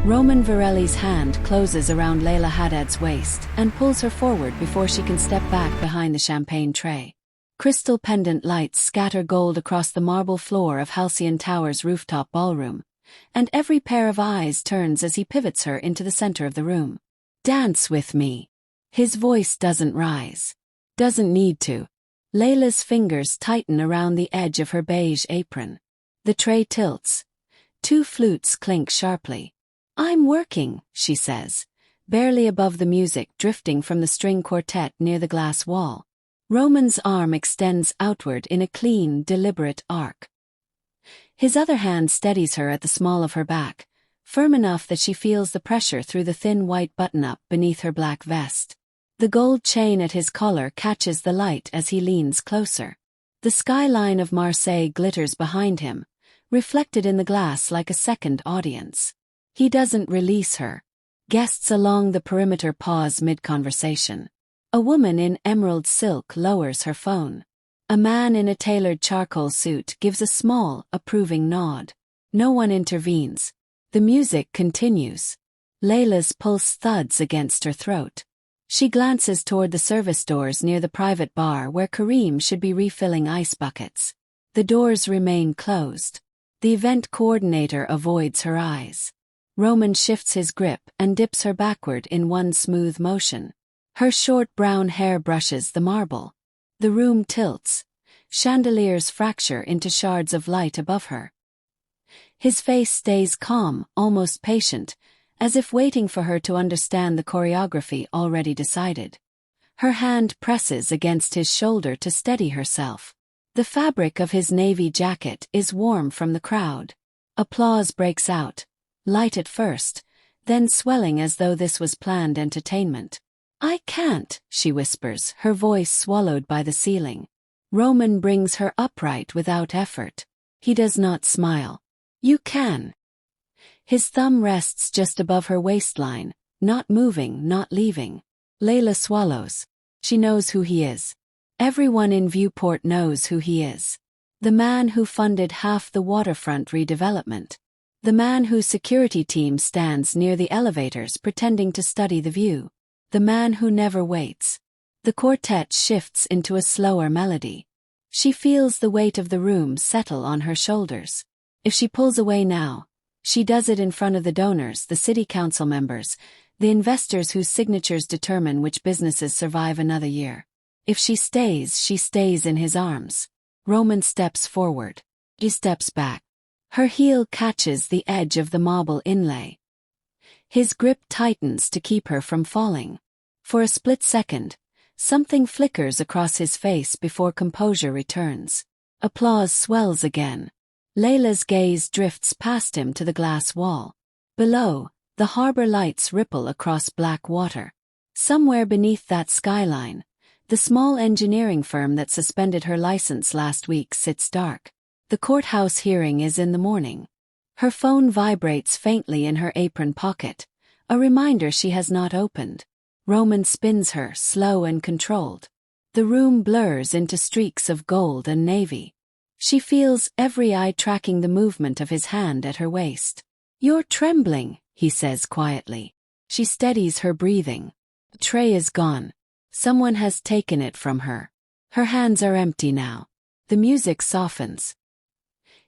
Roman Varelli's hand closes around Layla Haddad's waist and pulls her forward before she can step back behind the champagne tray. Crystal pendant lights scatter gold across the marble floor of Halcyon Tower's rooftop ballroom, and every pair of eyes turns as he pivots her into the center of the room. "Dance with me." His voice doesn't rise. Doesn't need to. Layla's fingers tighten around the edge of her beige apron. The tray tilts. 2 flutes clink sharply. "I'm working," she says, barely above the music drifting from the string quartet near the glass wall. Roman's arm extends outward in a clean, deliberate arc. His other hand steadies her at the small of her back, firm enough that she feels the pressure through the thin white button-up beneath her black vest. The gold chain at his collar catches the light as he leans closer. The skyline of Marseille glitters behind him, reflected in the glass like a second audience. He doesn't release her. Guests along the perimeter pause mid-conversation. A woman in emerald silk lowers her phone. A man in a tailored charcoal suit gives a small, approving nod. No one intervenes. The music continues. Layla's pulse thuds against her throat. She glances toward the service doors near the private bar where Kareem should be refilling ice buckets. The doors remain closed. The event coordinator avoids her eyes. Roman shifts his grip and dips her backward in one smooth motion. Her short brown hair brushes the marble. The room tilts. Chandeliers fracture into shards of light above her. His face stays calm, almost patient, as if waiting for her to understand the choreography already decided. Her hand presses against his shoulder to steady herself. The fabric of his navy jacket is warm from the crowd. Applause breaks out, light at first, then swelling as though this was planned entertainment. "I can't," she whispers, her voice swallowed by the ceiling. Roman brings her upright without effort. He does not smile. "You can." His thumb rests just above her waistline, not moving, not leaving. Layla swallows. She knows who he is. Everyone in Viewport knows who he is. The man who funded half the waterfront redevelopment. The man whose security team stands near the elevators pretending to study the view. The man who never waits. The quartet shifts into a slower melody. She feels the weight of the room settle on her shoulders. If she pulls away now, she does it in front of the donors, the city council members, the investors whose signatures determine which businesses survive another year. If she stays in his arms. Roman steps forward. She steps back. Her heel catches the edge of the marble inlay. His grip tightens to keep her from falling. For a split second, something flickers across his face before composure returns. Applause swells again. Layla's gaze drifts past him to the glass wall. Below, the harbor lights ripple across black water. Somewhere beneath that skyline, the small engineering firm that suspended her license last week sits dark. The courthouse hearing is in the morning. Her phone vibrates faintly in her apron pocket, a reminder she has not opened. Roman spins her, slow and controlled. The room blurs into streaks of gold and navy. She feels every eye tracking the movement of his hand at her waist. "You're trembling," he says quietly. She steadies her breathing. The tray is gone. Someone has taken it from her. Her hands are empty now. The music softens.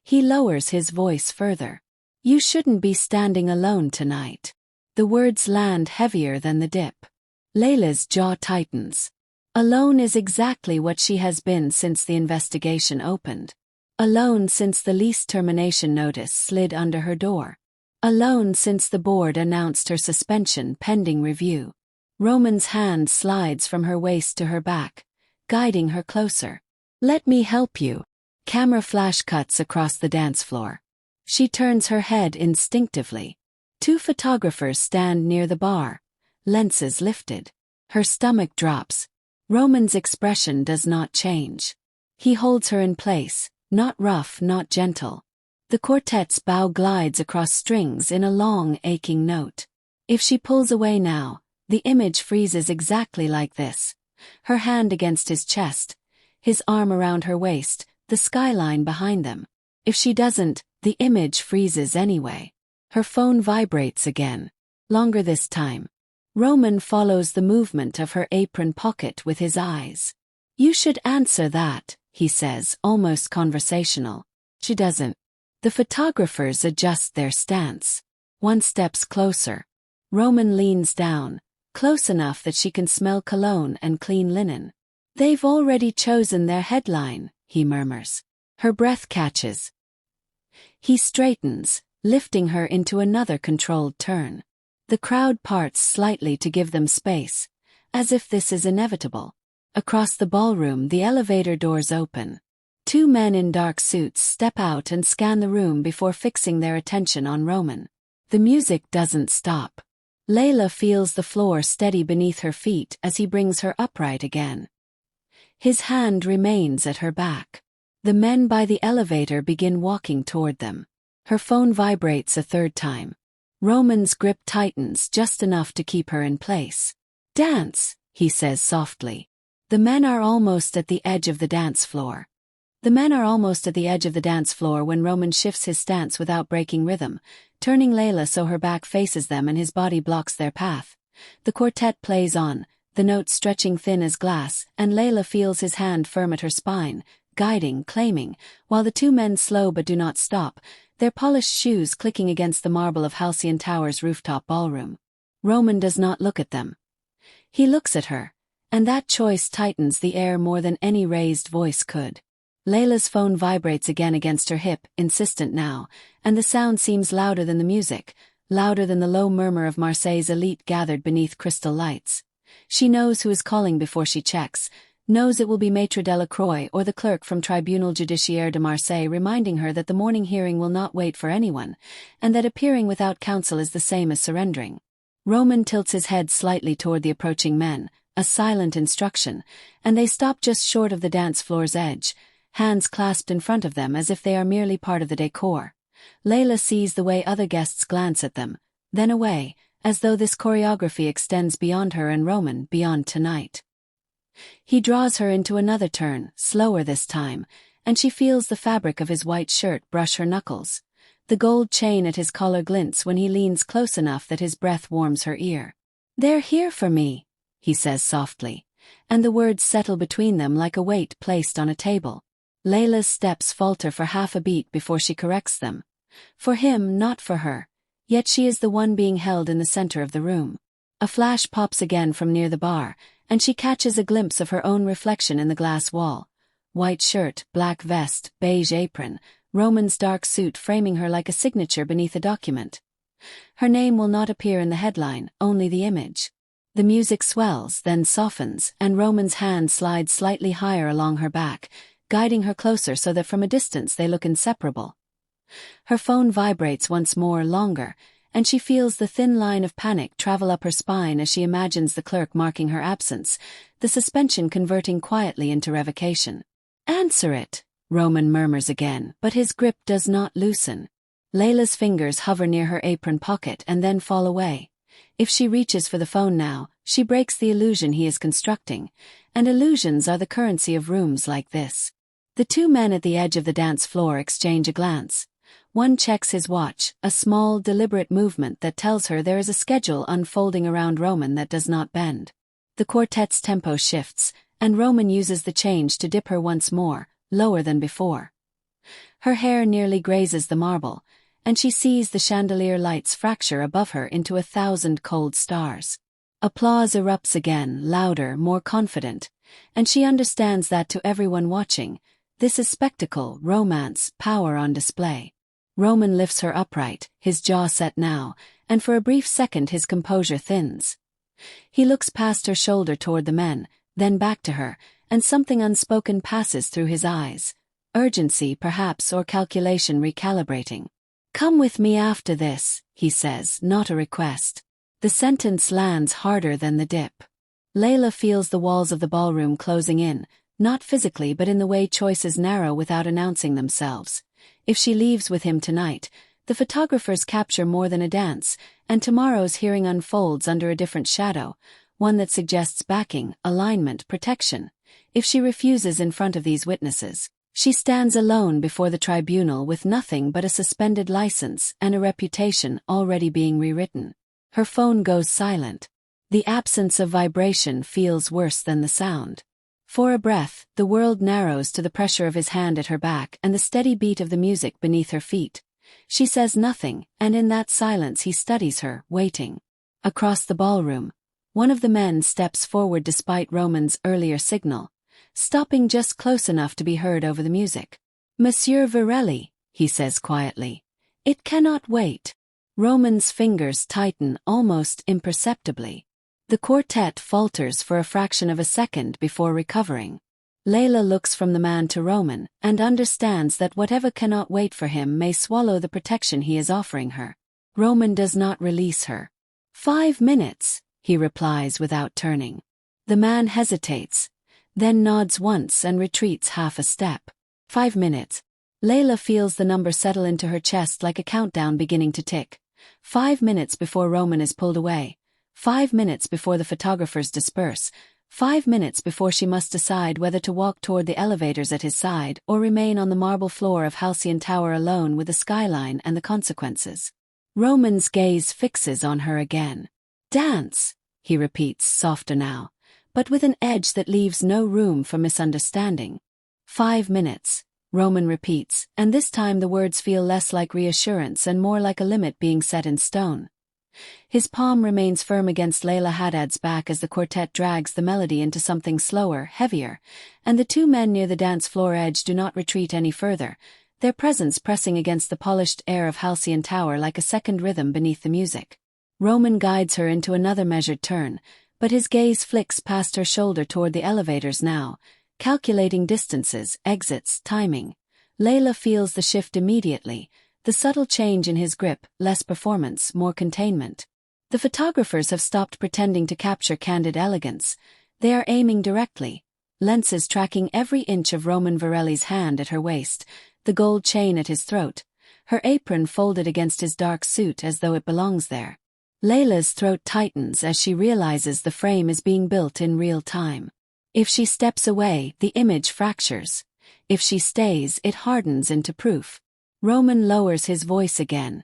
He lowers his voice further. "You shouldn't be standing alone tonight." The words land heavier than the dip. Layla's jaw tightens. Alone is exactly what she has been since the investigation opened. Alone since the lease termination notice slid under her door. Alone since the board announced her suspension pending review. Roman's hand slides from her waist to her back, guiding her closer. "Let me help you." Camera flash cuts across the dance floor. She turns her head instinctively. 2 photographers stand near the bar, lenses lifted. Her stomach drops. Roman's expression does not change. He holds her in place, not rough, not gentle. The quartet's bow glides across strings in a long, aching note. If she pulls away now, the image freezes exactly like this. Her hand against his chest, his arm around her waist, the skyline behind them. If she doesn't, the image freezes anyway. Her phone vibrates again. Longer this time. Roman follows the movement of her apron pocket with his eyes. "You should answer that," he says, almost conversational. She doesn't. The photographers adjust their stance. One steps closer. Roman leans down, close enough that she can smell cologne and clean linen. "They've already chosen their headline," he murmurs. Her breath catches. He straightens, lifting her into another controlled turn. The crowd parts slightly to give them space, as if this is inevitable. Across the ballroom, the elevator doors open. Two men in dark suits step out and scan the room before fixing their attention on Roman. The music doesn't stop. Layla feels the floor steady beneath her feet as he brings her upright again. His hand remains at her back. The men by the elevator begin walking toward them. Her phone vibrates a third time. Roman's grip tightens just enough to keep her in place. "Dance," he says softly. The men are almost at the edge of the dance floor. When Roman shifts his stance without breaking rhythm, turning Layla so her back faces them and his body blocks their path. The quartet plays on, the notes stretching thin as glass, and Layla feels his hand firm at her spine, guiding, claiming, while the two men slow but do not stop, their polished shoes clicking against the marble of Halcyon Tower's rooftop ballroom. Roman does not look at them. He looks at her, and that choice tightens the air more than any raised voice could. Layla's phone vibrates again against her hip, insistent now, and the sound seems louder than the music, louder than the low murmur of Marseille's elite gathered beneath crystal lights. She knows who is calling before she checks, knows it will be Maître Delacroix or the clerk from Tribunal Judiciaire de Marseille reminding her that the morning hearing will not wait for anyone, and that appearing without counsel is the same as surrendering. Roman tilts his head slightly toward the approaching men, a silent instruction, and they stop just short of the dance floor's edge, hands clasped in front of them as if they are merely part of the decor. Layla sees the way other guests glance at them, then away, as though this choreography extends beyond her and Roman, beyond tonight. He draws her into another turn, slower this time, and she feels the fabric of his white shirt brush her knuckles. The gold chain at his collar glints when he leans close enough that his breath warms her ear. "They're here for me," he says softly, and the words settle between them like a weight placed on a table. Layla's steps falter for half a beat before she corrects them. For him, not for her, yet she is the one being held in the center of the room. A flash pops again from near the bar, and she catches a glimpse of her own reflection in the glass wall. White shirt, black vest, beige apron, Roman's dark suit framing her like a signature beneath a document. Her name will not appear in the headline, only the image. The music swells, then softens, and Roman's hand slides slightly higher along her back, guiding her closer so that from a distance they look inseparable. Her phone vibrates once more, longer, and she feels the thin line of panic travel up her spine as she imagines the clerk marking her absence, the suspension converting quietly into revocation. "Answer it," Roman murmurs again, but his grip does not loosen. Layla's fingers hover near her apron pocket and then fall away. If she reaches for the phone now, she breaks the illusion he is constructing, and illusions are the currency of rooms like this. The two men at the edge of the dance floor exchange a glance. One checks his watch, a small, deliberate movement that tells her there is a schedule unfolding around Roman that does not bend. The quartet's tempo shifts, and Roman uses the change to dip her once more, lower than before. Her hair nearly grazes the marble, and she sees the chandelier lights fracture above her into 1,000 cold stars. Applause erupts again, louder, more confident, and she understands that to everyone watching, this is spectacle, romance, power on display. Roman lifts her upright, his jaw set now, and for a brief second his composure thins. He looks past her shoulder toward the men, then back to her, and something unspoken passes through his eyes. Urgency, perhaps, or calculation recalibrating. "Come with me after this," he says, not a request. The sentence lands harder than the dip. Layla feels the walls of the ballroom closing in, not physically but in the way choices narrow without announcing themselves. If she leaves with him tonight, the photographers capture more than a dance, and tomorrow's hearing unfolds under a different shadow, one that suggests backing, alignment, protection. If she refuses in front of these witnesses, She stands alone before the tribunal with nothing but a suspended license and a reputation already being rewritten. Her phone goes silent. The absence of vibration feels worse than the sound. For a breath, the world narrows to the pressure of his hand at her back and the steady beat of the music beneath her feet. She says nothing, and in that silence he studies her, waiting. Across the ballroom, one of the men steps forward despite Roman's earlier signal, stopping just close enough to be heard over the music. "Monsieur Varelli," he says quietly. "It cannot wait." Roman's fingers tighten almost imperceptibly. The quartet falters for a fraction of a second before recovering. Layla looks from the man to Roman and understands that whatever cannot wait for him may swallow the protection he is offering her. Roman does not release her. 5 minutes, he replies without turning. The man hesitates, then nods once and retreats half a step. 5 minutes. Layla feels the number settle into her chest like a countdown beginning to tick. 5 minutes before Roman is pulled away. 5 minutes before the photographers disperse. 5 minutes before she must decide whether to walk toward the elevators at his side or remain on the marble floor of Halcyon Tower alone with the skyline and the consequences. Roman's gaze fixes on her again. "Dance," he repeats, softer now, but with an edge that leaves no room for misunderstanding. 5 minutes, Roman repeats, and this time the words feel less like reassurance and more like a limit being set in stone. His palm remains firm against Layla Haddad's back as the quartet drags the melody into something slower, heavier, and the two men near the dance floor edge do not retreat any further, their presence pressing against the polished air of Halcyon Tower like a second rhythm beneath the music. Roman guides her into another measured turn, but his gaze flicks past her shoulder toward the elevators now, calculating distances, exits, timing. Layla feels the shift immediately, the subtle change in his grip, less performance, more containment. The photographers have stopped pretending to capture candid elegance. They are aiming directly, lenses tracking every inch of Roman Varelli's hand at her waist, the gold chain at his throat, her apron folded against his dark suit as though it belongs there. Layla's throat tightens as she realizes the frame is being built in real time. If she steps away, the image fractures. If she stays, it hardens into proof. Roman lowers his voice again,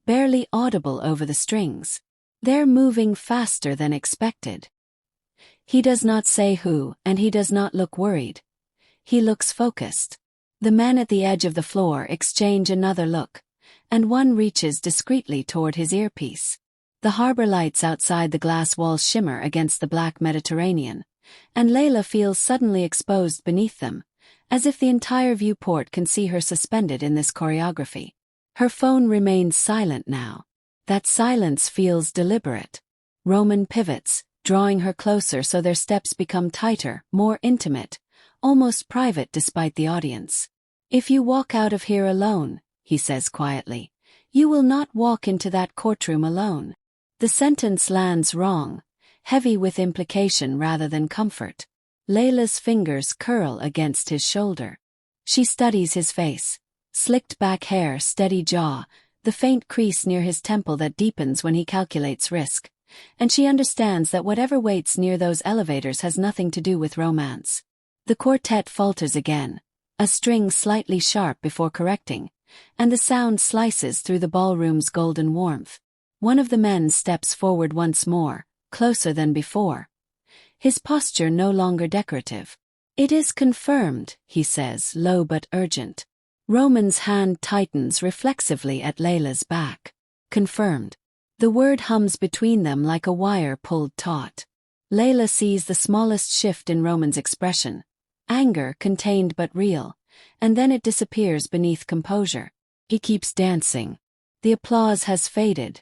barely audible over the strings. They're moving faster than expected. He does not say who, and he does not look worried. He looks focused. The men at the edge of the floor exchange another look, and one reaches discreetly toward his earpiece. The harbor lights outside the glass walls shimmer against the black Mediterranean, and Layla feels suddenly exposed beneath them, as if the entire viewport can see her suspended in this choreography. Her phone remains silent now. That silence feels deliberate. Roman pivots, drawing her closer so their steps become tighter, more intimate, almost private despite the audience. "If you walk out of here alone," he says quietly, "you will not walk into that courtroom alone." The sentence lands wrong, heavy with implication rather than comfort. Layla's fingers curl against his shoulder. She studies his face. Slicked back hair, steady jaw, the faint crease near his temple that deepens when he calculates risk. And she understands that whatever waits near those elevators has nothing to do with romance. The quartet falters again, a string slightly sharp before correcting, and the sound slices through the ballroom's golden warmth. One of the men steps forward once more, closer than before. His posture no longer decorative. "It is confirmed," he says, low but urgent. Roman's hand tightens reflexively at Layla's back. Confirmed. The word hums between them like a wire pulled taut. Layla sees the smallest shift in Roman's expression. Anger, contained but real. And then it disappears beneath composure. He keeps dancing. The applause has faded.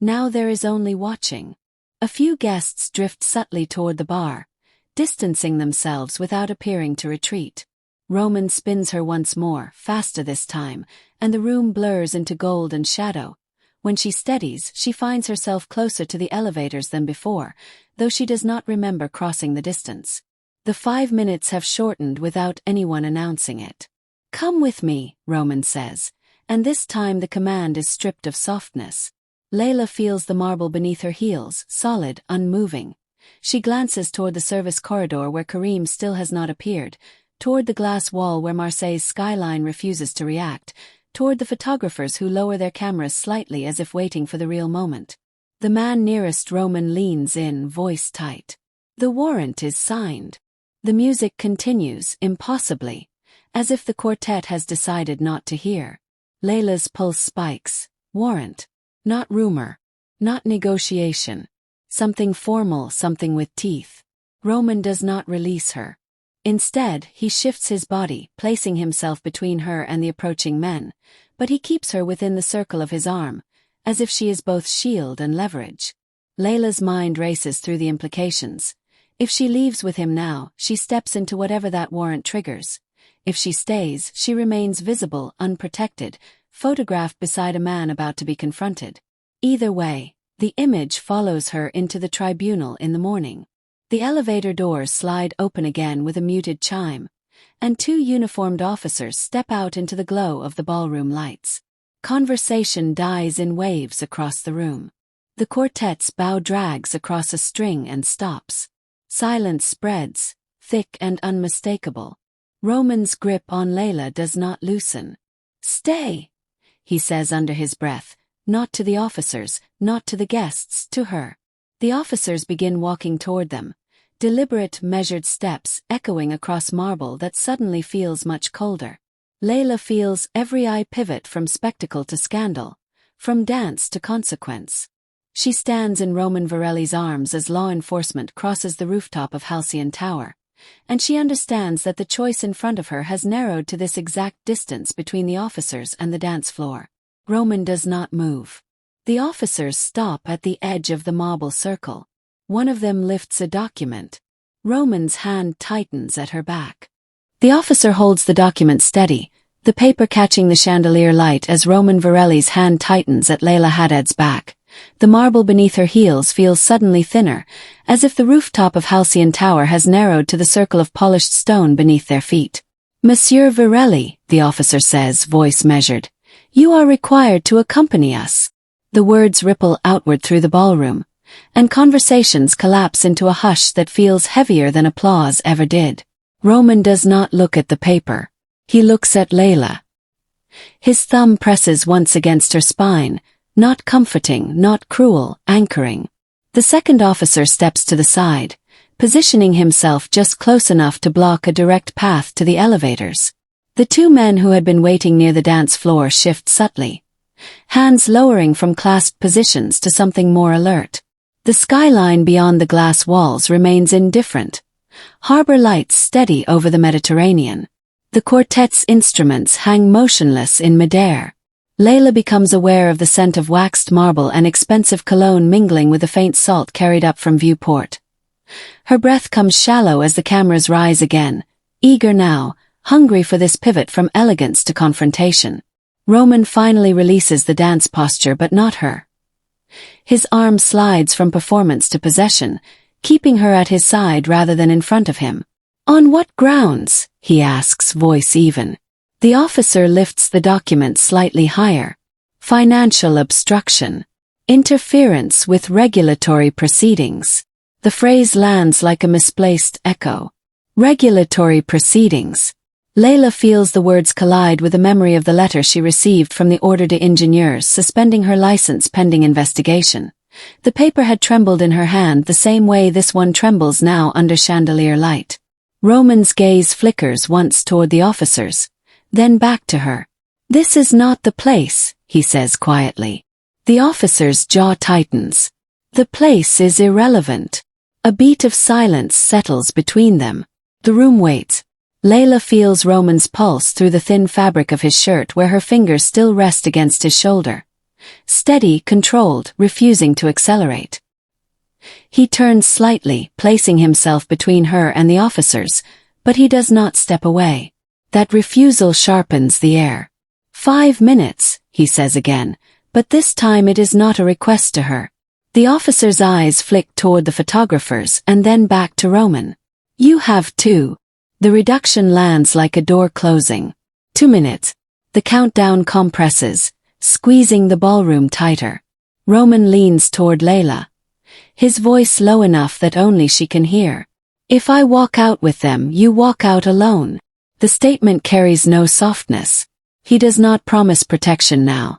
Now there is only watching. A few guests drift subtly toward the bar, distancing themselves without appearing to retreat. Roman spins her once more, faster this time, and the room blurs into gold and shadow. When she steadies, she finds herself closer to the elevators than before, though she does not remember crossing the distance. The 5 minutes have shortened without anyone announcing it. "Come with me," Roman says, and this time the command is stripped of softness. Layla feels the marble beneath her heels, solid, unmoving. She glances toward the service corridor where Karim still has not appeared, toward the glass wall where Marseille's skyline refuses to react, toward the photographers who lower their cameras slightly as if waiting for the real moment. The man nearest Roman leans in, voice tight. The warrant is signed. The music continues, impossibly, as if the quartet has decided not to hear. Layla's pulse spikes. Warrant. Not rumor. Not negotiation. Something formal, something with teeth. Roman does not release her. Instead, he shifts his body, placing himself between her and the approaching men, but he keeps her within the circle of his arm, as if she is both shield and leverage. Layla's mind races through the implications. If she leaves with him now, she steps into whatever that warrant triggers. If she stays, she remains visible, unprotected, photographed beside a man about to be confronted. Either way, the image follows her into the tribunal in the morning. The elevator doors slide open again with a muted chime, and two uniformed officers step out into the glow of the ballroom lights. Conversation dies in waves across the room. The quartet's bow drags across a string and stops. Silence spreads, thick and unmistakable. Roman's grip on Layla does not loosen. "Stay," he says under his breath, not to the officers, not to the guests, to her. The officers begin walking toward them. Deliberate, measured steps echoing across marble that suddenly feels much colder. Layla feels every eye pivot from spectacle to scandal, from dance to consequence. She stands in Roman Varelli's arms as law enforcement crosses the rooftop of Halcyon Tower, and she understands that the choice in front of her has narrowed to this exact distance between the officers and the dance floor. Roman does not move. The officers stop at the edge of the marble circle. One of them lifts a document. Roman's hand tightens at her back. The officer holds the document steady, the paper catching the chandelier light as Roman Varelli's hand tightens at Layla Haddad's back. The marble beneath her heels feels suddenly thinner, as if the rooftop of Halcyon Tower has narrowed to the circle of polished stone beneath their feet. "Monsieur Varelli," the officer says, voice measured, "you are required to accompany us." The words ripple outward through the ballroom, and conversations collapse into a hush that feels heavier than applause ever did. Roman does not look at the paper. He looks at Layla. His thumb presses once against her spine, not comforting, not cruel, anchoring. The second officer steps to the side, positioning himself just close enough to block a direct path to the elevators. The two men who had been waiting near the dance floor shift subtly, hands lowering from clasped positions to something more alert. The skyline beyond the glass walls remains indifferent. Harbor lights steady over the Mediterranean. The quartet's instruments hang motionless in midair. Layla becomes aware of the scent of waxed marble and expensive cologne mingling with the faint salt carried up from viewport. Her breath comes shallow as the cameras rise again, eager now, hungry for this pivot from elegance to confrontation. Roman finally releases the dance posture, but not her. His arm slides from performance to possession, keeping her at his side rather than in front of him. "On what grounds?" he asks, voice even. The officer lifts the document slightly higher. "Financial obstruction. Interference with regulatory proceedings." The phrase lands like a misplaced echo. Regulatory proceedings. Layla feels the words collide with the memory of the letter she received from the Ordre des Ingénieurs suspending her license pending investigation. The paper had trembled in her hand the same way this one trembles now under chandelier light. Roman's gaze flickers once toward the officers, then back to her. "This is not the place," he says quietly. The officer's jaw tightens. "The place is irrelevant." A beat of silence settles between them. The room waits. Layla feels Roman's pulse through the thin fabric of his shirt where her fingers still rest against his shoulder. Steady, controlled, refusing to accelerate. He turns slightly, placing himself between her and the officers, but he does not step away. That refusal sharpens the air. 5 minutes, he says again, but this time it is not a request to her. The officer's eyes flick toward the photographers and then back to Roman. "You have 2. The reduction lands like a door closing. 2 minutes. The countdown compresses, squeezing the ballroom tighter. Roman leans toward Layla, his voice low enough that only she can hear. "If I walk out with them, you walk out alone." The statement carries no softness. He does not promise protection now.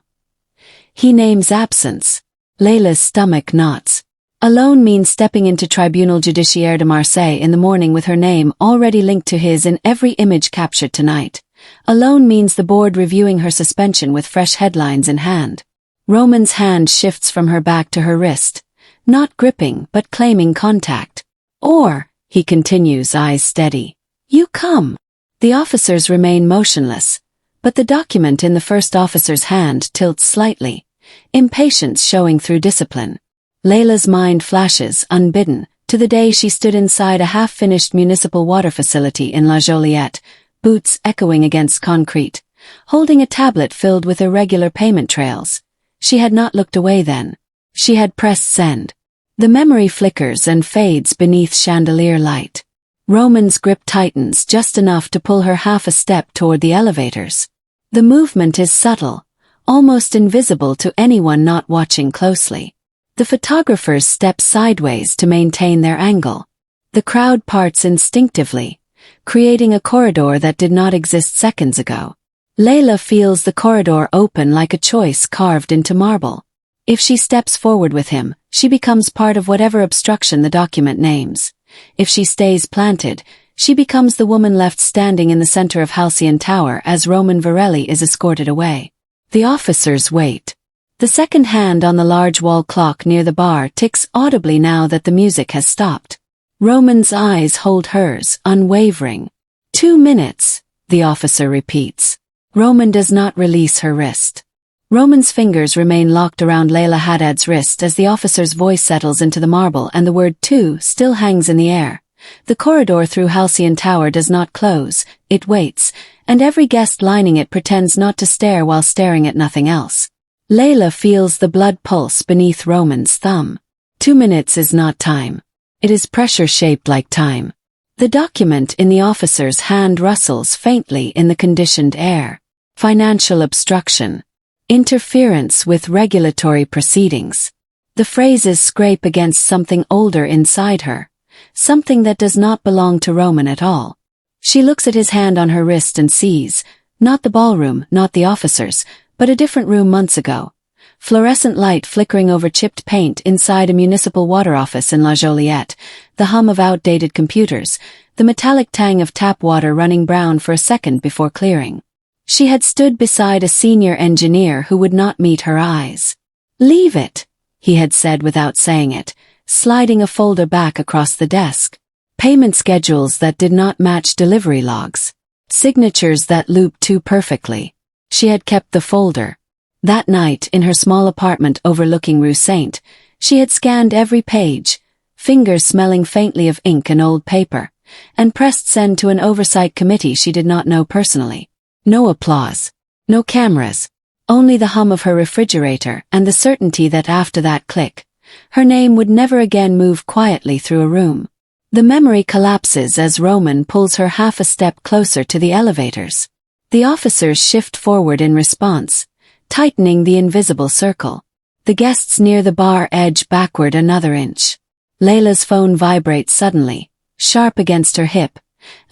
He names absence. Layla's stomach knots. Alone means stepping into Tribunal Judiciaire de Marseille in the morning with her name already linked to his in every image captured tonight. Alone means the board reviewing her suspension with fresh headlines in hand. Roman's hand shifts from her back to her wrist, not gripping but claiming contact. Or, he continues, eyes steady. You come. The officers remain motionless, but the document in the first officer's hand tilts slightly, impatience showing through discipline. Layla's mind flashes, unbidden, to the day she stood inside a half-finished municipal water facility in La Joliette, boots echoing against concrete, holding a tablet filled with irregular payment trails. She had not looked away then. She had pressed send. The memory flickers and fades beneath chandelier light. Roman's grip tightens just enough to pull her half a step toward the elevators. The movement is subtle, almost invisible to anyone not watching closely. The photographers step sideways to maintain their angle. The crowd parts instinctively, creating a corridor that did not exist seconds ago. Layla feels the corridor open like a choice carved into marble. If she steps forward with him, she becomes part of whatever obstruction the document names. If she stays planted, she becomes the woman left standing in the center of Halcyon Tower as Roman Varelli is escorted away. The officers wait. The second hand on the large wall clock near the bar ticks audibly now that the music has stopped. Roman's eyes hold hers, unwavering. 2 minutes, the officer repeats. Roman does not release her wrist. Roman's fingers remain locked around Layla Haddad's wrist as the officer's voice settles into the marble and the word 2 still hangs in the air. The corridor through Halcyon Tower does not close, it waits, and every guest lining it pretends not to stare while staring at nothing else. Layla feels the blood pulse beneath Roman's thumb. 2 minutes is not time. It is pressure shaped like time. The document in the officer's hand rustles faintly in the conditioned air. Financial obstruction. Interference with regulatory proceedings. The phrases scrape against something older inside her, something that does not belong to Roman at all. She looks at his hand on her wrist and sees, not the ballroom, not the officers, but a different room months ago. Fluorescent light flickering over chipped paint inside a municipal water office in La Joliette, the hum of outdated computers, the metallic tang of tap water running brown for a second before clearing. She had stood beside a senior engineer who would not meet her eyes. "Leave it," he had said without saying it, sliding a folder back across the desk. Payment schedules that did not match delivery logs. Signatures that looped too perfectly. She had kept the folder. That night, in her small apartment overlooking Rue Saint, she had scanned every page, fingers smelling faintly of ink and old paper, and pressed send to an oversight committee she did not know personally. No applause. No cameras. Only the hum of her refrigerator and the certainty that after that click, her name would never again move quietly through a room. The memory collapses as Roman pulls her half a step closer to the elevators. The officers shift forward in response, tightening the invisible circle. The guests near the bar edge backward another inch. Layla's phone vibrates suddenly, sharp against her hip,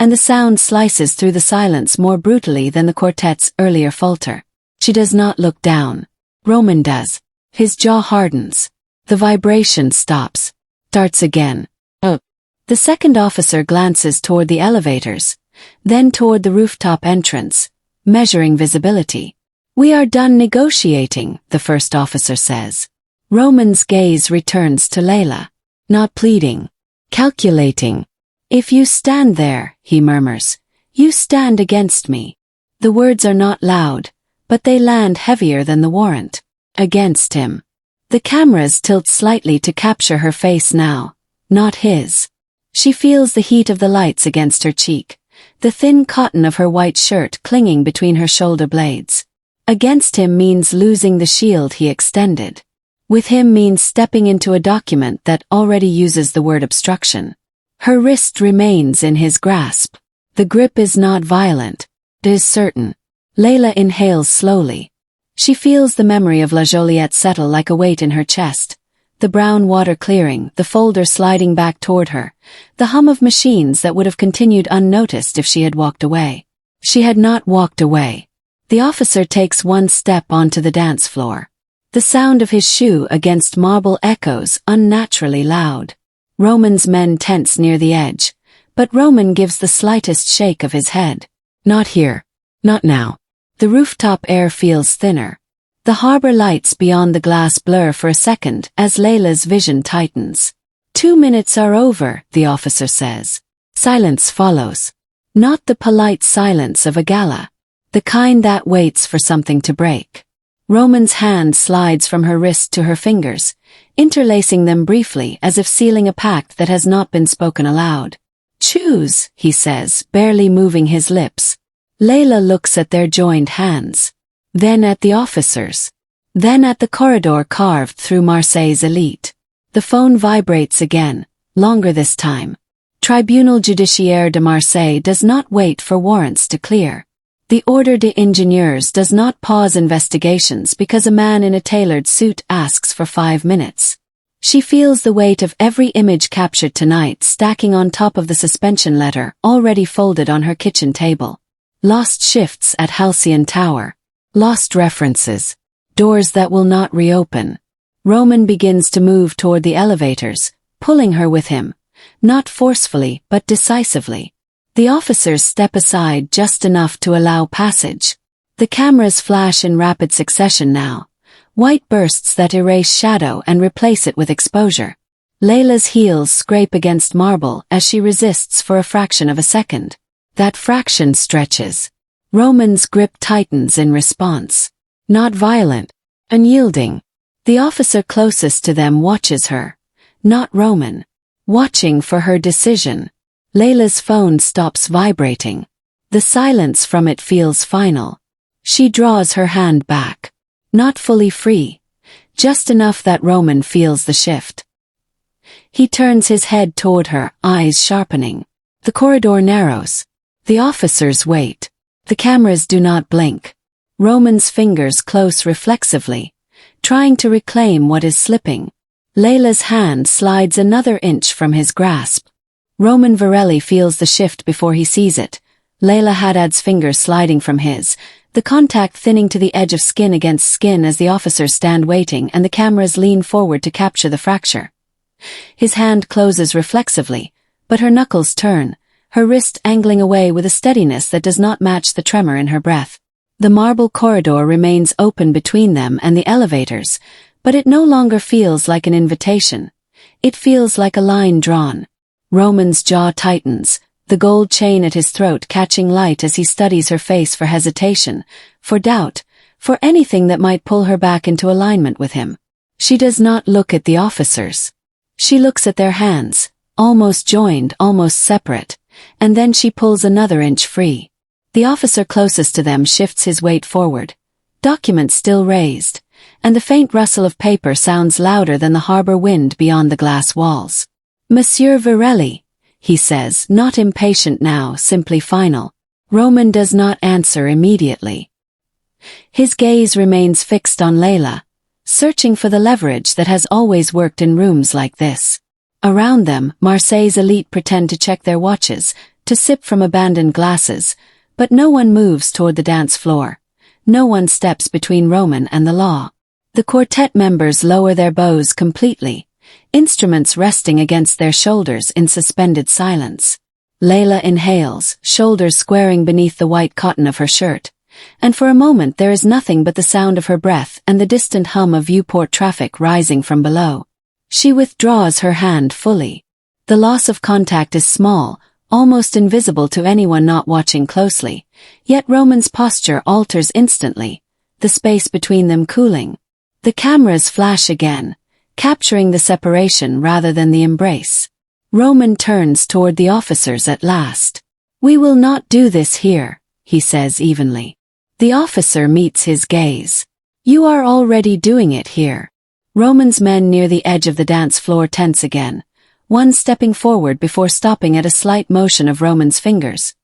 and the sound slices through the silence more brutally than the quartet's earlier falter. She does not look down. Roman does. His jaw hardens. The vibration stops. Starts again. The second officer glances toward the elevators, then toward the rooftop entrance, measuring visibility. "We are done negotiating," the first officer says. Roman's gaze returns to Layla. Not pleading. Calculating. "If you stand there," he murmurs, "you stand against me." The words are not loud, but they land heavier than the warrant. Against him. The cameras tilt slightly to capture her face now, not his. She feels the heat of the lights against her cheek, the thin cotton of her white shirt clinging between her shoulder blades. Against him means losing the shield he extended. With him means stepping into a document that already uses the word obstruction. Her wrist remains in his grasp. The grip is not violent. It is certain. Layla inhales slowly. She feels the memory of La Joliette settle like a weight in her chest. The brown water clearing, the folder sliding back toward her, the hum of machines that would have continued unnoticed if she had walked away. She had not walked away. The officer takes one step onto the dance floor. The sound of his shoe against marble echoes unnaturally loud. Roman's men tense near the edge, but Roman gives the slightest shake of his head. Not here. Not now. The rooftop air feels thinner. The harbor lights beyond the glass blur for a second as Layla's vision tightens. 2 minutes are over, the officer says. Silence follows. Not the polite silence of a gala. The kind that waits for something to break. Roman's hand slides from her wrist to her fingers, interlacing them briefly as if sealing a pact that has not been spoken aloud. Choose, he says, barely moving his lips. Layla looks at their joined hands. Then at the officers. Then at the corridor carved through Marseille's elite. The phone vibrates again, longer this time. Tribunal Judiciaire de Marseille does not wait for warrants to clear. The Ordre des Ingénieurs does not pause investigations because a man in a tailored suit asks for 5 minutes. She feels the weight of every image captured tonight stacking on top of the suspension letter already folded on her kitchen table. Lost shifts at Halcyon Tower. Lost references. Doors that will not reopen. Roman begins to move toward the elevators, pulling her with him. Not forcefully, but decisively. The officers step aside just enough to allow passage. The cameras flash in rapid succession now. White bursts that erase shadow and replace it with exposure. Layla's heels scrape against marble as she resists for a fraction of a second. That fraction stretches. Roman's grip tightens in response. Not violent. Unyielding. The officer closest to them watches her. Not Roman. Watching for her decision. Layla's phone stops vibrating. The silence from it feels final. She draws her hand back. Not fully free. Just enough that Roman feels the shift. He turns his head toward her, eyes sharpening. The corridor narrows. The officers wait. The cameras do not blink. Roman's fingers close reflexively, trying to reclaim what is slipping. Layla's hand slides another inch from his grasp. Roman Varelli feels the shift before he sees it. Layla Haddad's fingers sliding from his, the contact thinning to the edge of skin against skin as the officers stand waiting and the cameras lean forward to capture the fracture. His hand closes reflexively, but her knuckles turn, her wrist angling away with a steadiness that does not match the tremor in her breath. The marble corridor remains open between them and the elevators, but it no longer feels like an invitation. It feels like a line drawn. Roman's jaw tightens, the gold chain at his throat catching light as he studies her face for hesitation, for doubt, for anything that might pull her back into alignment with him. She does not look at the officers. She looks at their hands, almost joined, almost separate, and then she pulls another inch free. The officer closest to them shifts his weight forward. Documents still raised, and the faint rustle of paper sounds louder than the harbor wind beyond the glass walls. Monsieur Varelli, he says, not impatient now, simply final. Roman does not answer immediately. His gaze remains fixed on Layla, searching for the leverage that has always worked in rooms like this. Around them, Marseille's elite pretend to check their watches, to sip from abandoned glasses, but no one moves toward the dance floor. No one steps between Roman and the law. The quartet members lower their bows completely, instruments resting against their shoulders in suspended silence. Layla inhales, shoulders squaring beneath the white cotton of her shirt, and for a moment there is nothing but the sound of her breath and the distant hum of viewport traffic rising from below. She withdraws her hand fully. The loss of contact is small, almost invisible to anyone not watching closely, yet Roman's posture alters instantly, the space between them cooling. The cameras flash again, capturing the separation rather than the embrace. Roman turns toward the officers at last. "We will not do this here," he says evenly. The officer meets his gaze. "You are already doing it here." Roman's men near the edge of the dance floor tense again, one stepping forward before stopping at a slight motion of Roman's fingers.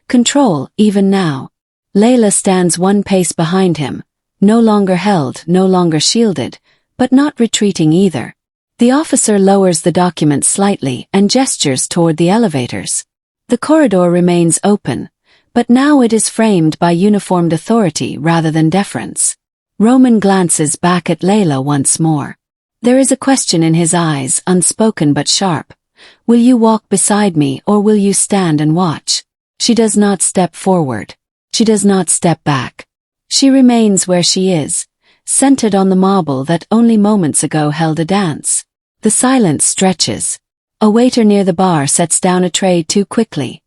Control, even now. Layla stands one pace behind him, no longer held, no longer shielded, but not retreating either. The officer lowers the document slightly and gestures toward the elevators. The corridor remains open, But now it is framed by uniformed authority rather than deference. Roman glances back at Layla once more. There is a question in his eyes, unspoken but sharp. Will you walk beside me or will you stand and watch? She does not step forward. She does not step back. She remains where she is, centered on the marble that only moments ago held a dance. The silence stretches. A waiter near the bar sets down a tray too quickly.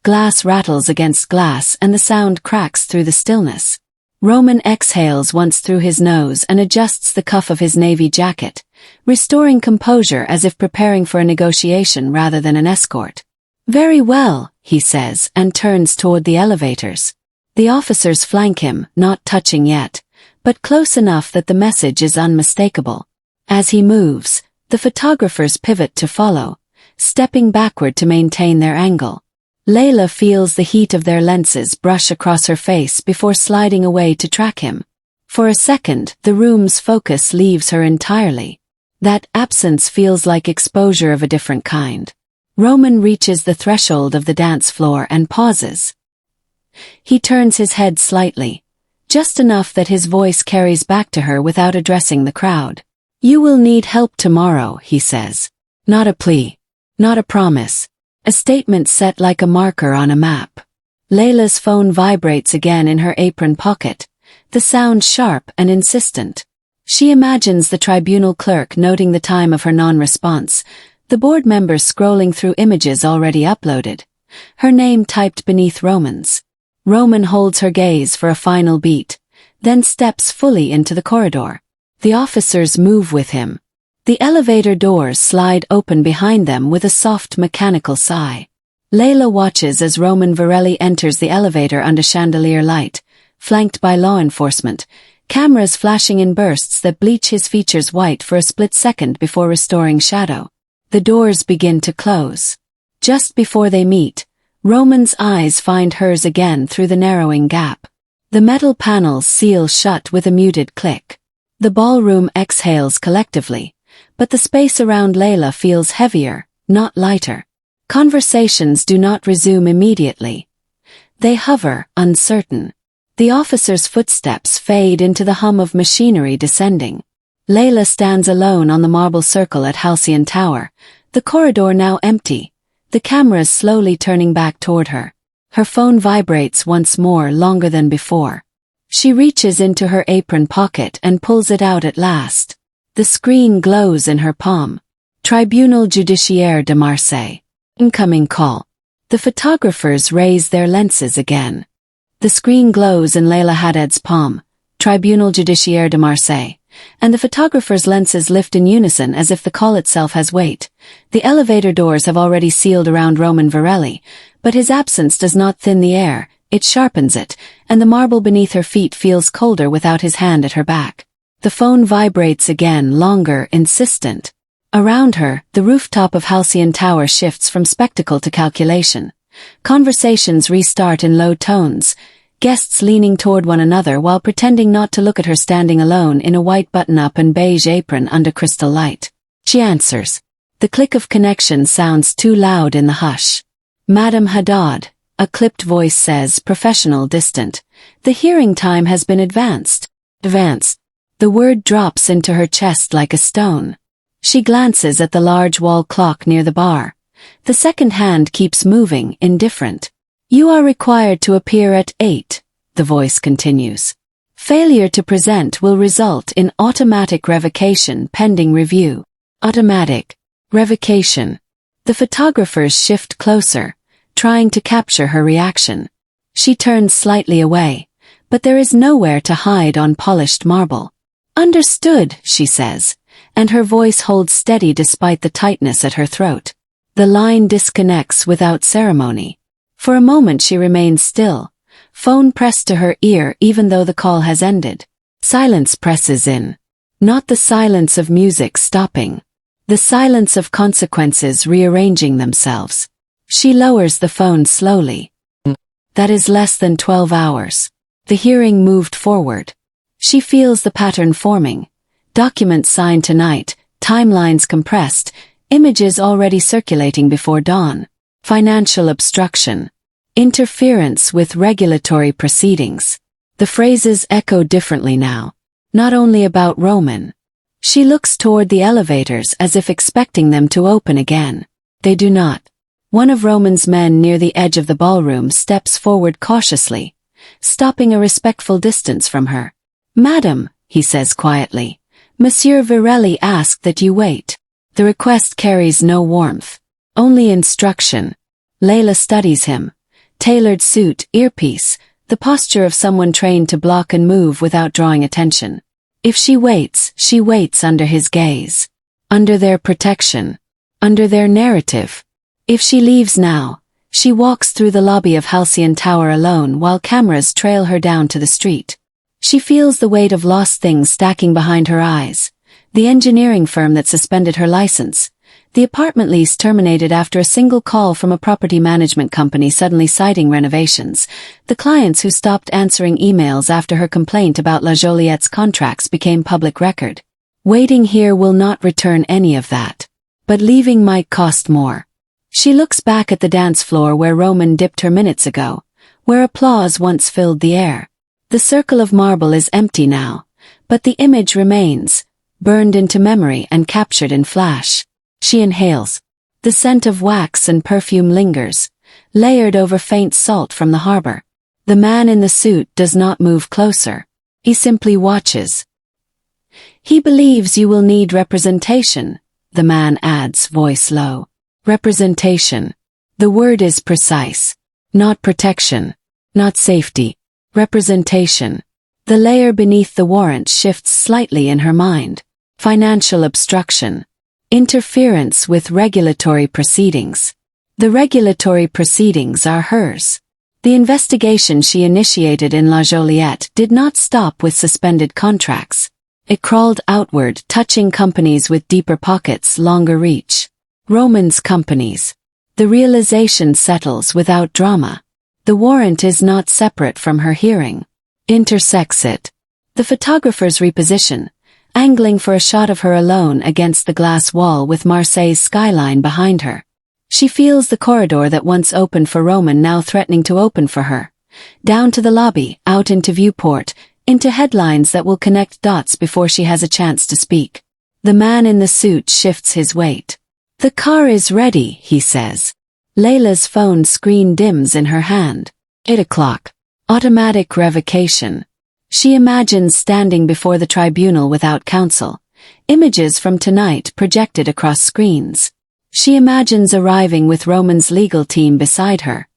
Glass rattles against glass and the sound cracks through the stillness. Roman exhales once through his nose and adjusts the cuff of his navy jacket, restoring composure as if preparing for a negotiation rather than an escort. Very well, he says, and turns toward the elevators. The officers flank him, not touching yet, but close enough that the message is unmistakable. As he moves, the photographers pivot to follow, stepping backward to maintain their angle. Layla feels the heat of their lenses brush across her face before sliding away to track him. For a second, the room's focus leaves her entirely. That absence feels like exposure of a different kind. Roman reaches the threshold of the dance floor and pauses. He turns his head slightly, just enough that his voice carries back to her without addressing the crowd. You will need help tomorrow, he says. Not a plea. Not a promise. A statement set like a marker on a map. Layla's phone vibrates again in her apron pocket, the sound sharp and insistent. She imagines the tribunal clerk noting the time of her non-response, the board members scrolling through images already uploaded, her name typed beneath Roman's. Roman holds her gaze for a final beat, then steps fully into the corridor. The officers move with him. The elevator doors slide open behind them with a soft mechanical sigh. Layla watches as Roman Varelli enters the elevator under chandelier light, flanked by law enforcement, cameras flashing in bursts that bleach his features white for a split second before restoring shadow. The doors begin to close. Just before they meet, Roman's eyes find hers again through the narrowing gap. The metal panels seal shut with a muted click. The ballroom exhales collectively, but the space around Layla feels heavier, not lighter. Conversations do not resume immediately. They hover, uncertain. The officer's footsteps fade into the hum of machinery descending. Layla stands alone on the marble circle at Halcyon Tower, the corridor now empty, the cameras slowly turning back toward her. Her phone vibrates once more, longer than before. She reaches into her apron pocket and pulls it out at last. The screen glows in her palm. Tribunal Judiciaire de Marseille. Incoming call. The photographers raise their lenses again. The screen glows in Layla Haddad's palm. Tribunal Judiciaire de Marseille. And the photographer's lenses lift in unison as if the call itself has weight. The elevator doors have already sealed around Roman Varelli, but his absence does not thin the air, it sharpens it, and the marble beneath her feet feels colder without his hand at her back. The phone vibrates again, longer, insistent. Around her, the rooftop of Halcyon Tower shifts from spectacle to calculation. Conversations restart in low tones, guests leaning toward one another while pretending not to look at her standing alone in a white button-up and beige apron under crystal light. She answers. The click of connection sounds too loud in the hush. Madam Haddad, a clipped voice says, professional, distant. The hearing time has been advanced. Advanced. The word drops into her chest like a stone. She glances at the large wall clock near the bar. The second hand keeps moving, indifferent. You are required to appear at 8, the voice continues. Failure to present will result in automatic revocation pending review. Automatic revocation. The photographers shift closer, trying to capture her reaction. She turns slightly away, but there is nowhere to hide on polished marble. Understood, she says, and her voice holds steady despite the tightness at her throat. The line disconnects without ceremony. For a moment she remains still, phone pressed to her ear even though the call has ended. Silence presses in. Not the silence of music stopping. The silence of consequences rearranging themselves. She lowers the phone slowly. That is less than 12 hours. The hearing moved forward. She feels the pattern forming. Documents signed tonight, timelines compressed, images already circulating before dawn. Financial obstruction. Interference with regulatory proceedings. The phrases echo differently now. Not only about Roman. She looks toward the elevators as if expecting them to open again. They do not. One of Roman's men near the edge of the ballroom steps forward cautiously, stopping a respectful distance from her. "Madam," he says quietly, "Monsieur Virelli asked that you wait." The request carries no warmth, only instruction. Layla studies him. Tailored suit, earpiece, the posture of someone trained to block and move without drawing attention. If she waits under his gaze, under their protection, under their narrative. If she leaves now, she walks through the lobby of Halcyon Tower alone while cameras trail her down to the street. She feels the weight of lost things stacking behind her eyes. The engineering firm that suspended her license. The apartment lease terminated after a single call from a property management company suddenly citing renovations. The clients who stopped answering emails after her complaint about La Joliette's contracts became public record. Waiting here will not return any of that. But leaving might cost more. She looks back at the dance floor where Roman dipped her minutes ago, where applause once filled the air. The circle of marble is empty now, but the image remains, burned into memory and captured in flash. She inhales. The scent of wax and perfume lingers, layered over faint salt from the harbor. The man in the suit does not move closer. He simply watches. "He believes you will need representation," the man adds, voice low. Representation. The word is precise. Not protection. Not safety. Representation. The layer beneath the warrant shifts slightly in her mind. Financial obstruction. Interference with regulatory proceedings. The regulatory proceedings are hers. The investigation she initiated in La Joliette did not stop with suspended contracts. It crawled outward, touching companies with deeper pockets, longer reach. Roman's companies. The realization settles without drama. The warrant is not separate from her hearing. Intersects it. The photographers reposition, angling for a shot of her alone against the glass wall with Marseille's skyline behind her. She feels the corridor that once opened for Roman now threatening to open for her. Down to the lobby, out into viewport, into headlines that will connect dots before she has a chance to speak. The man in the suit shifts his weight. "The car is ready," he says. Layla's phone screen dims in her hand. 8 o'clock. Automatic revocation. She imagines standing before the tribunal without counsel. Images from tonight projected across screens. She imagines arriving with Roman's legal team beside her.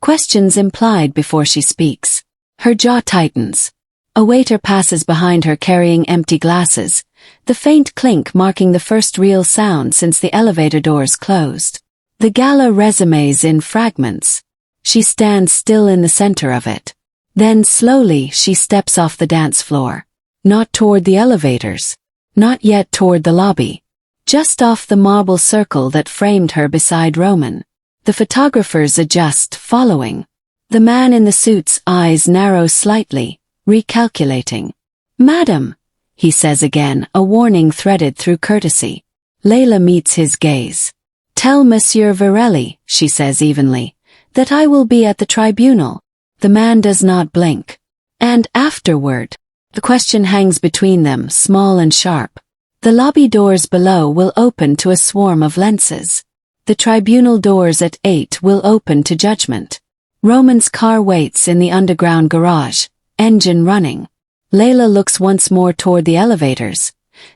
Questions implied before she speaks. Her jaw tightens. A waiter passes behind her carrying empty glasses, the faint clink marking the first real sound since the elevator doors closed. The gala resumes in fragments. She stands still in the center of it. Then slowly she steps off the dance floor. Not toward the elevators. Not yet toward the lobby. Just off the marble circle that framed her beside Roman. The photographers adjust, following. The man in the suit's eyes narrow slightly, recalculating. "Madam," he says again, a warning threaded through courtesy. Layla meets his gaze. "Tell Monsieur Virelli," she says evenly, "that I will be at the tribunal." The man does not blink. "And afterward?" The question hangs between them, small and sharp. The lobby doors below will open to a swarm of lenses. The tribunal doors at 8 will open to judgment. Roman's car waits in the underground garage, engine running. Layla looks once more toward the elevators,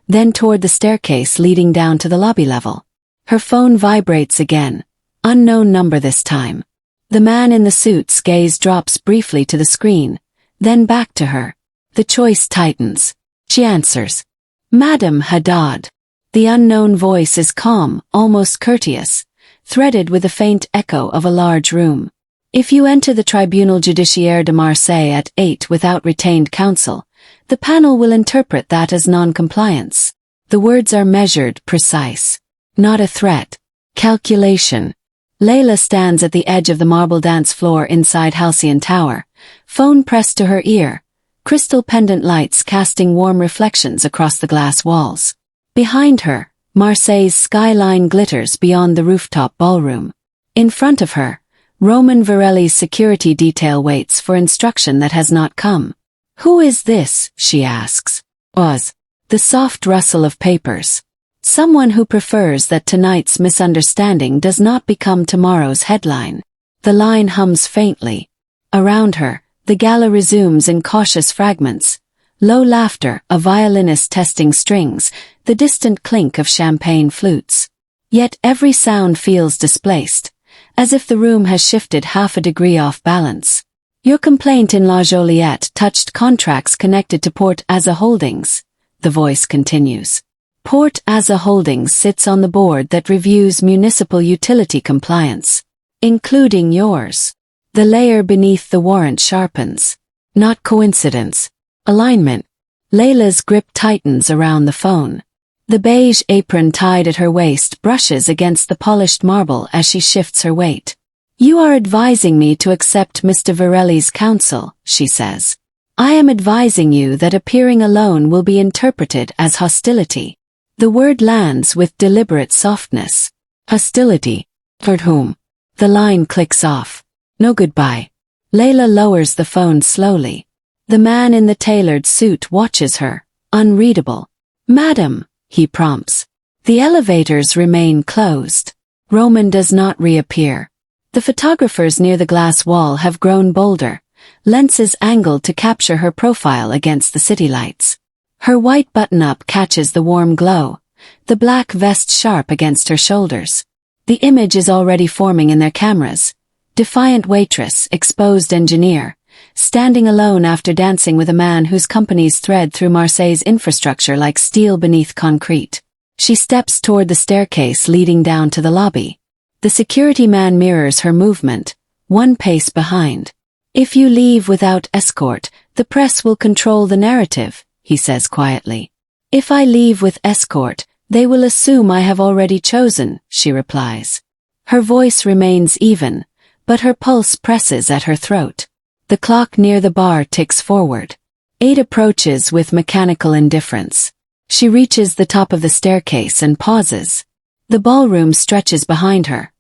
then toward the staircase leading down to the lobby level. Her phone vibrates again. Unknown number this time. The man in the suit's gaze drops briefly to the screen, then back to her. The choice tightens. She answers. "Madam Haddad." The unknown voice is calm, almost courteous, threaded with a faint echo of a large room. "If you enter the Tribunal Judiciaire de Marseille at 8 without retained counsel, the panel will interpret that as non-compliance." The words are measured, precise. Not a threat. Calculation. Layla stands at the edge of the marble dance floor inside Halcyon Tower, phone pressed to her ear, crystal pendant lights casting warm reflections across the glass walls. Behind her, Marseille's skyline glitters beyond the rooftop ballroom. In front of her, Roman Varelli's security detail waits for instruction that has not come. "Who is this?" she asks. "Oz." The soft rustle of papers. Someone who prefers that tonight's misunderstanding does not become tomorrow's headline. The line hums faintly. Around her, the gala resumes in cautious fragments. Low laughter, a violinist testing strings, the distant clink of champagne flutes. Yet every sound feels displaced, as if the room has shifted half a degree off balance. "Your complaint in La Joliette touched contracts connected to Port Aza Holdings," the voice continues. Port Aza Holdings sits on the board that reviews municipal utility compliance, including yours. The layer beneath the warrant sharpens. Not coincidence. Alignment. Layla's grip tightens around the phone. The beige apron tied at her waist brushes against the polished marble as she shifts her weight. "You are advising me to accept Mr. Varelli's counsel," she says. "I am advising you that appearing alone will be interpreted as hostility." The word lands with deliberate softness. Hostility. Toward whom? The line clicks off. No goodbye. Layla lowers the phone slowly. The man in the tailored suit watches her, unreadable. "Madam," he prompts. The elevators remain closed. Roman does not reappear. The photographers near the glass wall have grown bolder, lenses angled to capture her profile against the city lights. Her white button-up catches the warm glow, the black vest sharp against her shoulders. The image is already forming in their cameras. Defiant waitress, exposed engineer, standing alone after dancing with a man whose companies thread through Marseille's infrastructure like steel beneath concrete. She steps toward the staircase leading down to the lobby. The security man mirrors her movement, one pace behind. "If you leave without escort, the press will control the narrative," he says quietly. "If I leave with escort, they will assume I have already chosen," she replies. Her voice remains even, but her pulse presses at her throat. The clock near the bar ticks forward. 8 approaches with mechanical indifference. She reaches the top of the staircase and pauses. The ballroom stretches behind her.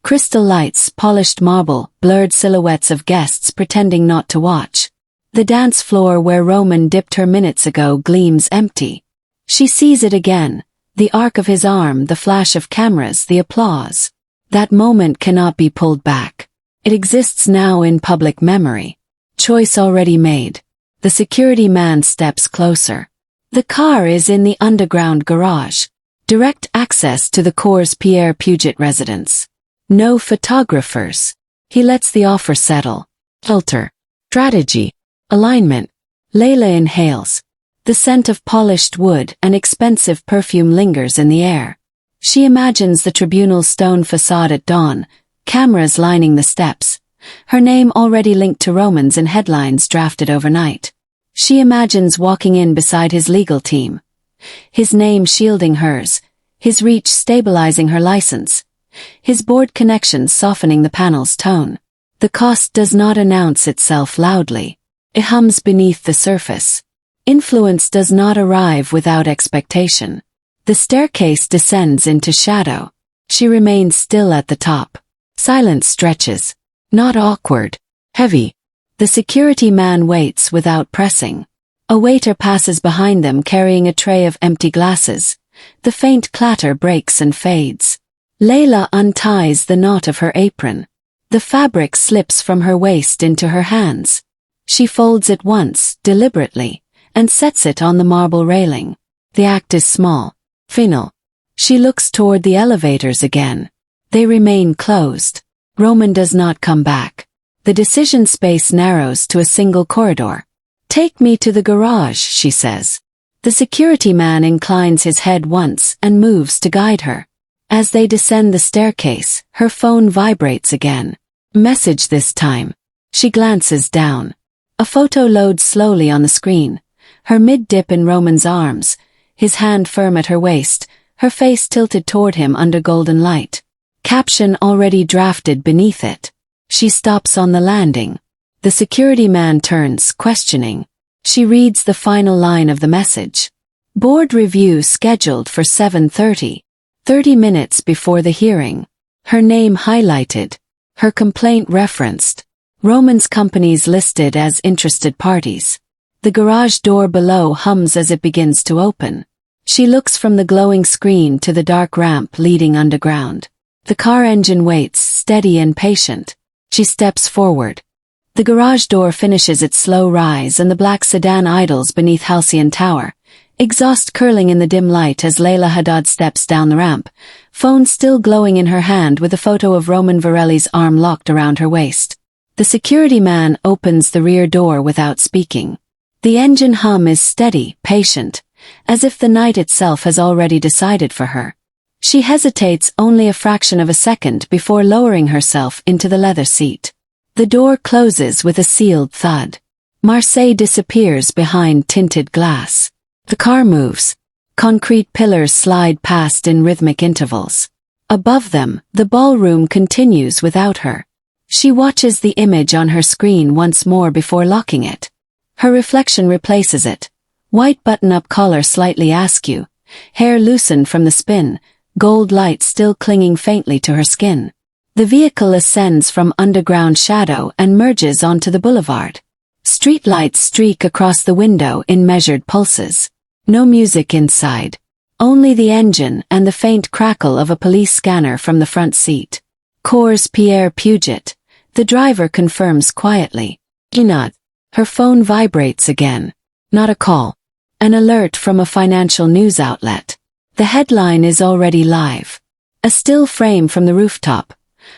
Crystal lights, polished marble, blurred silhouettes of guests pretending not to watch. The dance floor where Roman dipped her minutes ago gleams empty. She sees it again, the arc of his arm, the flash of cameras, the applause. That moment cannot be pulled back. It exists now in public memory. Choice already made. The security man steps closer. The car is in the underground garage. Direct access to the Cours Pierre Puget residence. No photographers. He lets the offer settle. Filter. Strategy. Alignment. Layla inhales. The scent of polished wood and expensive perfume lingers in the air. She imagines the tribunal's stone facade at dawn, cameras lining the steps, her name already linked to Roman's in headlines drafted overnight. She imagines walking in beside his legal team, his name shielding hers, his reach stabilizing her license, his board connections softening the panel's tone. The cost does not announce itself loudly. It hums beneath the surface. Influence does not arrive without expectation. The staircase descends into shadow. She remains still at the top. Silence stretches. Not awkward. Heavy. The security man waits without pressing. A waiter passes behind them carrying a tray of empty glasses. The faint clatter breaks and fades. Layla unties the knot of her apron. The fabric slips from her waist into her hands. She folds it once, deliberately, and sets it on the marble railing. The act is small. Final. She looks toward the elevators again. They remain closed. Roman does not come back. The decision space narrows to a single corridor. "Take me to the garage," she says. The security man inclines his head once and moves to guide her. As they descend the staircase, her phone vibrates again. Message this time. She glances down. A photo loads slowly on the screen. Her mid-dip in Roman's arms, his hand firm at her waist, her face tilted toward him under golden light. Caption already drafted beneath it. She stops on the landing. The security man turns, questioning. She reads the final line of the message. Board review scheduled for 7:30. 30 minutes before the hearing. Her name highlighted. Her complaint referenced Roman's companies listed as interested parties. The garage door below hums as it begins to open. She looks from the glowing screen to the dark ramp leading underground. The car engine waits, steady and patient. She steps forward. The garage door finishes its slow rise and the black sedan idles beneath Halcyon Tower, exhaust curling in the dim light as Layla Haddad steps down the ramp, phone still glowing in her hand with a photo of Roman Varelli's arm locked around her waist. The security man opens the rear door without speaking. The engine hum is steady, patient, as if the night itself has already decided for her. She hesitates only a fraction of a second before lowering herself into the leather seat. The door closes with a sealed thud. Marseille disappears behind tinted glass. The car moves. Concrete pillars slide past in rhythmic intervals. Above them, the ballroom continues without her. She watches the image on her screen once more before locking it. Her reflection replaces it. White button-up collar slightly askew, hair loosened from the spin, gold light still clinging faintly to her skin. The vehicle ascends from underground shadow and merges onto the boulevard. Streetlights streak across the window in measured pulses. No music inside. Only the engine and the faint crackle of a police scanner from the front seat. Cours Pierre Puget. The driver confirms quietly. Not. Her phone vibrates again. Not a call. An alert from a financial news outlet. The headline is already live. A still frame from the rooftop.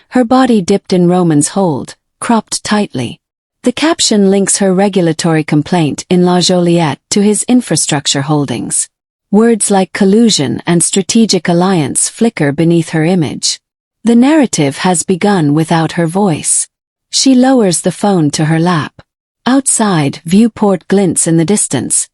Her body dipped in Roman's hold, cropped tightly. The caption links her regulatory complaint in La Joliette to his infrastructure holdings. Words like collusion and strategic alliance flicker beneath her image. The narrative has begun without her voice. She lowers the phone to her lap. Outside, viewport glints in the distance.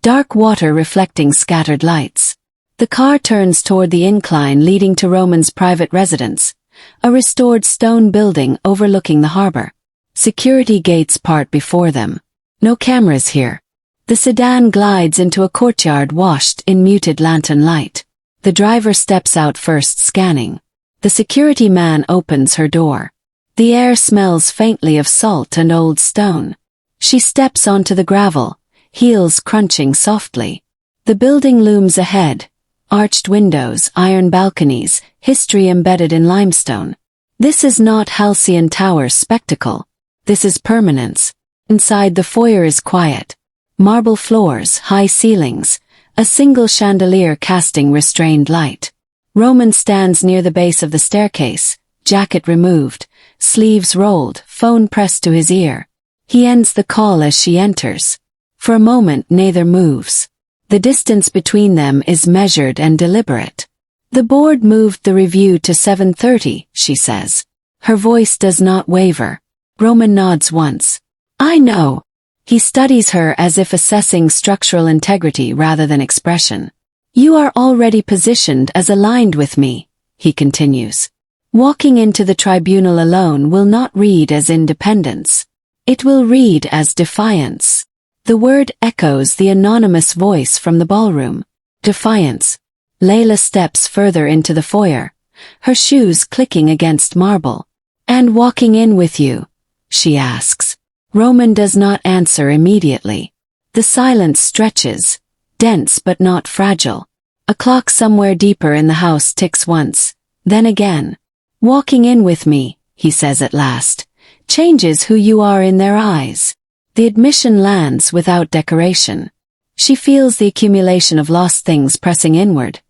Dark water reflecting scattered lights. The car turns toward the incline leading to Roman's private residence, a restored stone building overlooking the harbor. Security gates part before them. No cameras here. The sedan glides into a courtyard washed in muted lantern light. The driver steps out first, scanning. The security man opens her door. The air smells faintly of salt and old stone. She steps onto the gravel, heels crunching softly. The building looms ahead. Arched windows, iron balconies, history embedded in limestone. This is not Halcyon Tower's spectacle. This is permanence. Inside the foyer is quiet. Marble floors, high ceilings, a single chandelier casting restrained light. Roman stands near the base of the staircase, jacket removed, sleeves rolled, phone pressed to his ear. He ends the call as she enters. For a moment neither moves. The distance between them is measured and deliberate. The board moved the review to 7:30, she says. Her voice does not waver. Roman nods once. I know. He studies her as if assessing structural integrity rather than expression. You are already positioned as aligned with me, he continues. Walking into the tribunal alone will not read as independence. It will read as defiance. The word echoes the anonymous voice from the ballroom. Defiance. Layla steps further into the foyer, her shoes clicking against marble. And walking in with you? She asks. Roman does not answer immediately. The silence stretches, dense but not fragile. A clock somewhere deeper in the house ticks once, then again. Walking in with me, he says at last, changes who you are in their eyes. The admission lands without decoration. She feels the accumulation of lost things pressing inward.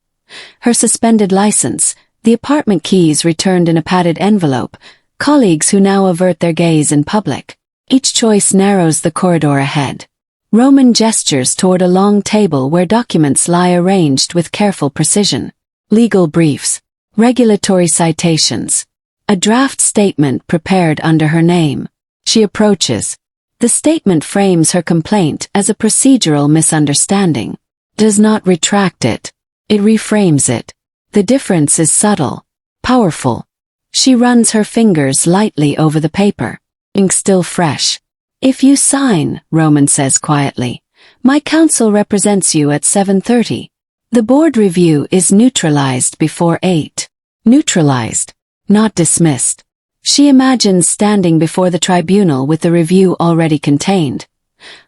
Her suspended license, the apartment keys returned in a padded envelope, colleagues who now avert their gaze in public. Each choice narrows the corridor ahead. Roman gestures toward a long table where documents lie arranged with careful precision. Legal briefs, regulatory citations, a draft statement prepared under her name. She approaches. The statement frames her complaint as a procedural misunderstanding. Does not retract it. It reframes it. The difference is subtle, powerful. She runs her fingers lightly over the paper. Ink still fresh. If you sign, Roman says quietly, my counsel represents you at 7:30. The board review is neutralized before 8. Neutralized, not dismissed. She imagines standing before the tribunal with the review already contained,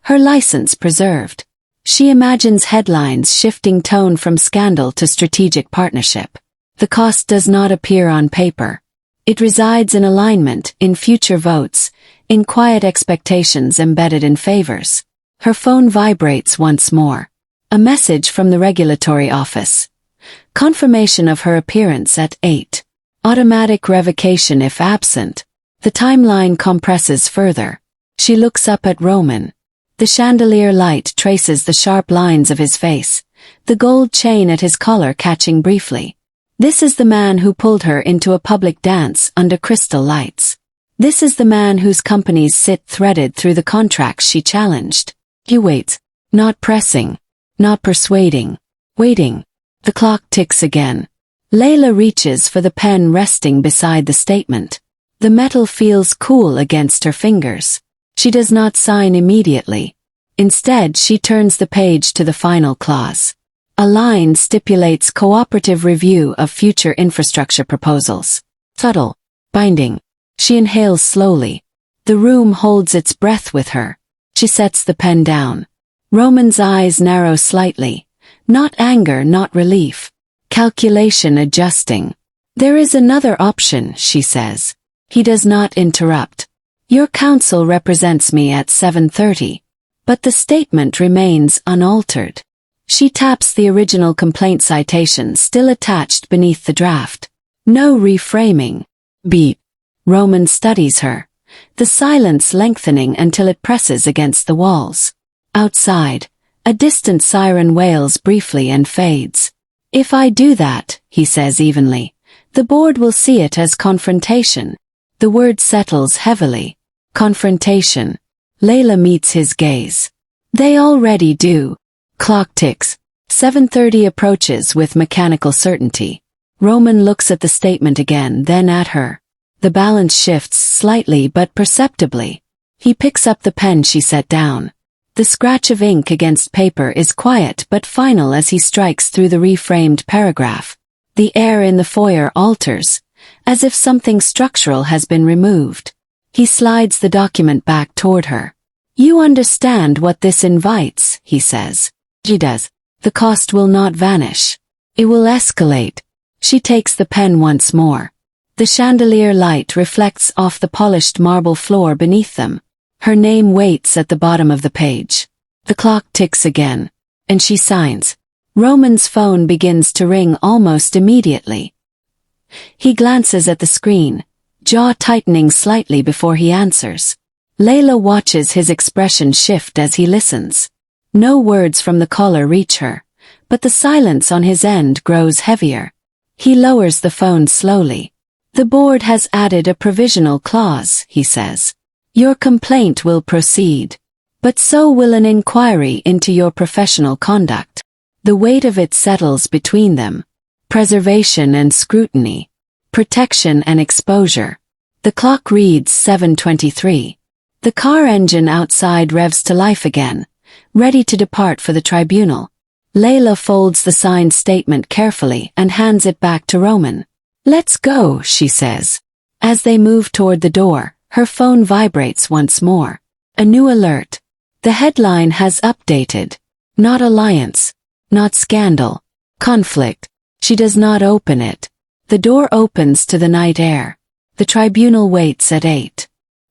her license preserved. She imagines headlines shifting tone from scandal to strategic partnership. The cost does not appear on paper. It resides in alignment, in future votes, in quiet expectations embedded in favors. Her phone vibrates once more. A message from the regulatory office. Confirmation of her appearance at 8. Automatic revocation if absent. The timeline compresses further. She looks up at Roman. The chandelier light traces the sharp lines of his face, the gold chain at his collar catching briefly. This is the man who pulled her into a public dance under crystal lights. This is the man whose companies sit threaded through the contracts she challenged. He waits, not pressing, not persuading, waiting. The clock ticks again. Layla reaches for the pen resting beside the statement. The metal feels cool against her fingers. She does not sign immediately. Instead, she turns the page to the final clause. A line stipulates cooperative review of future infrastructure proposals. Subtle. Binding. She inhales slowly. The room holds its breath with her. She sets the pen down. Roman's eyes narrow slightly. Not anger, not relief. Calculation adjusting. There is another option, she says. He does not interrupt. Your counsel represents me at 7:30. But the statement remains unaltered. She taps the original complaint citation still attached beneath the draft. No reframing. Beep. Roman studies her. The silence lengthening until it presses against the walls. Outside, a distant siren wails briefly and fades. If I do that, he says evenly, the board will see it as confrontation. The word settles heavily. Confrontation. Layla meets his gaze. They already do. Clock ticks. 7:30 approaches with mechanical certainty. Roman looks at the statement again, then at her. The balance shifts slightly but perceptibly. He picks up the pen she set down. The scratch of ink against paper is quiet but final as he strikes through the reframed paragraph. The air in the foyer alters, as if something structural has been removed. He slides the document back toward her. You understand what this invites, he says. She does. The cost will not vanish. It will escalate. She takes the pen once more. The chandelier light reflects off the polished marble floor beneath them. Her name waits at the bottom of the page. The clock ticks again, and she signs. Roman's phone begins to ring almost immediately. He glances at the screen, jaw tightening slightly before he answers. Layla watches his expression shift as he listens. No words from the caller reach her, but the silence on his end grows heavier. He lowers the phone slowly. The board has added a provisional clause, he says. Your complaint will proceed, but so will an inquiry into your professional conduct. The weight of it settles between them. Preservation and scrutiny. Protection and exposure. The clock reads 7:23. The car engine outside revs to life again, ready to depart for the tribunal. Layla folds the signed statement carefully and hands it back to Roman. Let's go, she says. As they move toward the door, her phone vibrates once more. A new alert. The headline has updated. Not alliance. Not scandal. Conflict. She does not open it. The door opens to the night air. The tribunal waits at 8.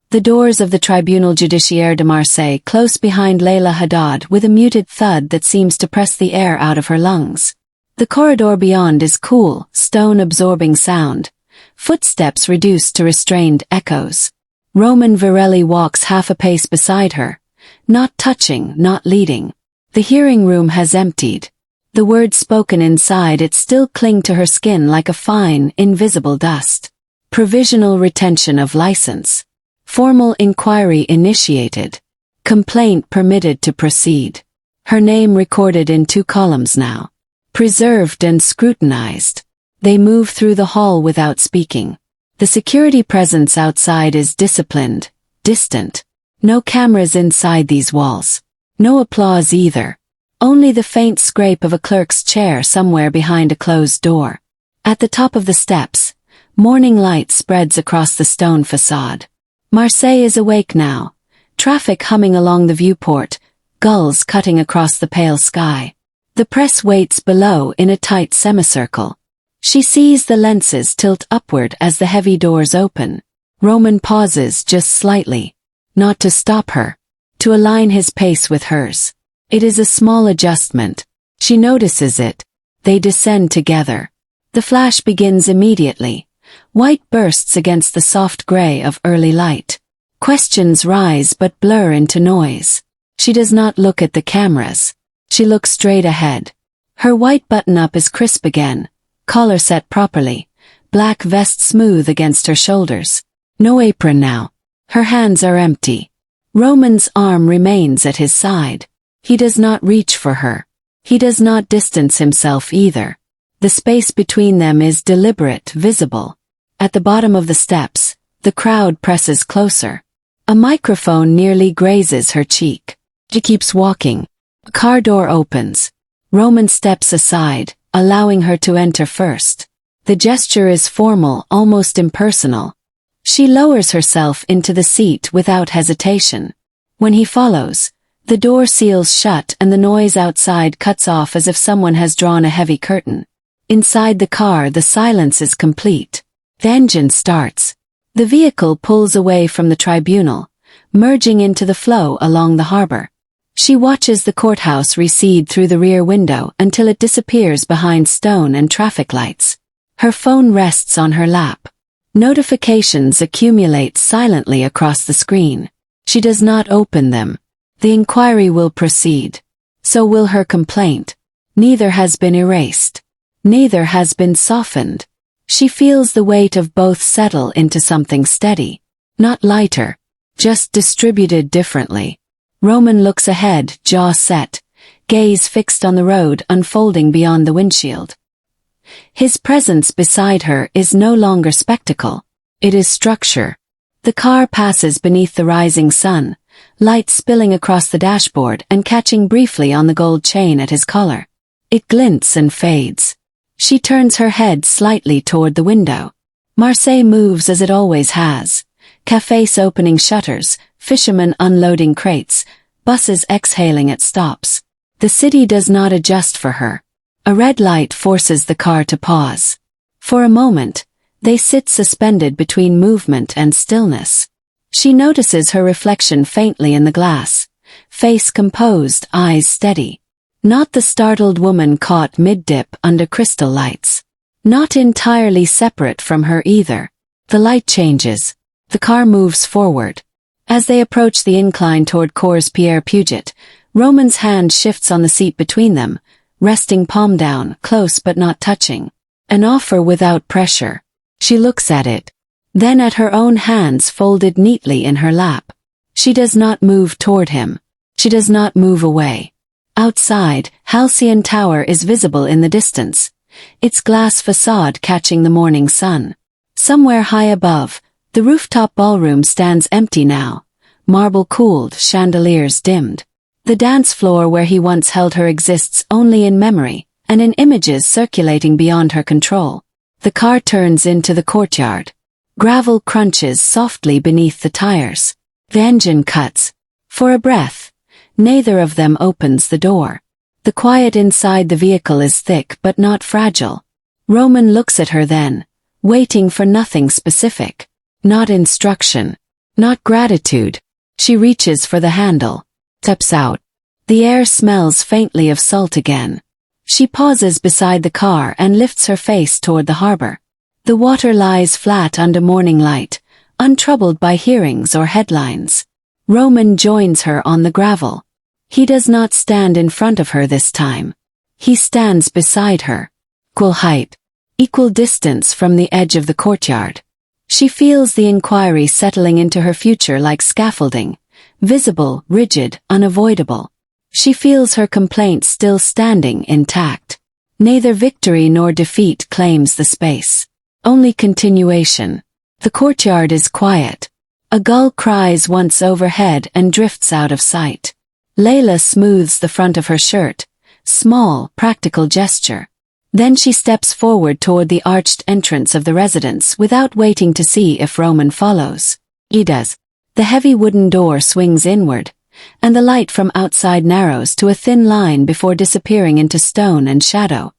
The doors of the Tribunal Judiciaire de Marseille close behind Layla Haddad with a muted thud that seems to press the air out of her lungs. The corridor beyond is cool, stone-absorbing sound. Footsteps reduced to restrained echoes. Roman Virelli walks half a pace beside her. Not touching, not leading. The hearing room has emptied. The words spoken inside it still cling to her skin like a fine, invisible dust. Provisional retention of license. Formal inquiry initiated. Complaint permitted to proceed. Her name recorded in 2 columns now. Preserved and scrutinized. They move through the hall without speaking. The security presence outside is disciplined, distant. No cameras inside these walls. No applause either. Only the faint scrape of a clerk's chair somewhere behind a closed door. At the top of the steps, Morning light spreads across the stone facade. Marseille is awake now. Traffic humming along the viewport, gulls cutting across the pale sky. The press waits below in a tight semicircle. She sees the lenses tilt upward as the heavy doors open. Roman pauses just slightly. Not to stop her. To align his pace with hers. It is a small adjustment. She notices it. They descend together. The flash begins immediately. White bursts against the soft gray of early light. Questions rise but blur into noise. She does not look at the cameras. She looks straight ahead. Her white button-up is crisp again, collar set properly, black vest smooth against her shoulders. No apron now. Her hands are empty. Roman's arm remains at his side. He does not reach for her. He does not distance himself either. The space between them is deliberate, visible. At the bottom of the steps, the crowd presses closer. A microphone nearly grazes her cheek. She keeps walking. A car door opens. Roman steps aside, allowing her to enter first. The gesture is formal, almost impersonal. She lowers herself into the seat without hesitation. When he follows, the door seals shut and the noise outside cuts off as if someone has drawn a heavy curtain. Inside the car, the silence is complete. The engine starts. The vehicle pulls away from the tribunal, merging into the flow along the harbor. She watches the courthouse recede through the rear window until it disappears behind stone and traffic lights. Her phone rests on her lap. Notifications accumulate silently across the screen. She does not open them. The inquiry will proceed. So will her complaint. Neither has been erased. Neither has been softened. She feels the weight of both settle into something steady. Not lighter. Just distributed differently. Roman looks ahead, jaw set, gaze fixed on the road unfolding beyond the windshield. His presence beside her is no longer spectacle. It is structure. The car passes beneath the rising sun, light spilling across the dashboard and catching briefly on the gold chain at his collar. It glints and fades. She turns her head slightly toward the window. Marseille moves as it always has. Cafes opening shutters, fishermen unloading crates, buses exhaling at stops. The city does not adjust for her. A red light forces the car to pause. For a moment, they sit suspended between movement and stillness. She notices her reflection faintly in the glass, face composed, eyes steady. Not the startled woman caught mid-dip under crystal lights. Not entirely separate from her either. The light changes. The car moves forward. As they approach the incline toward Cours Pierre Puget, Roman's hand shifts on the seat between them, resting palm down, close but not touching. An offer without pressure. She looks at it. Then at her own hands folded neatly in her lap. She does not move toward him. She does not move away. Outside, Halcyon Tower is visible in the distance, its glass facade catching the morning sun. Somewhere high above, the rooftop ballroom stands empty now, marble cooled, chandeliers dimmed. The dance floor where he once held her exists only in memory, and in images circulating beyond her control. The car turns into the courtyard. Gravel crunches softly beneath the tires. The engine cuts. For a breath, neither of them opens the door. The quiet inside the vehicle is thick but not fragile. Roman looks at her then, waiting for nothing specific. Not instruction. Not gratitude. She reaches for the handle. Steps out. The air smells faintly of salt again. She pauses beside the car and lifts her face toward the harbor. The water lies flat under morning light, untroubled by hearings or headlines. Roman joins her on the gravel. He does not stand in front of her this time. He stands beside her. Equal height. Equal distance from the edge of the courtyard. She feels the inquiry settling into her future like scaffolding, visible, rigid, unavoidable. She feels her complaint still standing intact. Neither victory nor defeat claims the space. Only continuation. The courtyard is quiet. A gull cries once overhead and drifts out of sight. Layla smooths the front of her shirt. Small, practical gesture. Then she steps forward toward the arched entrance of the residence without waiting to see if Roman follows. He does. The heavy wooden door swings inward, and the light from outside narrows to a thin line before disappearing into stone and shadow.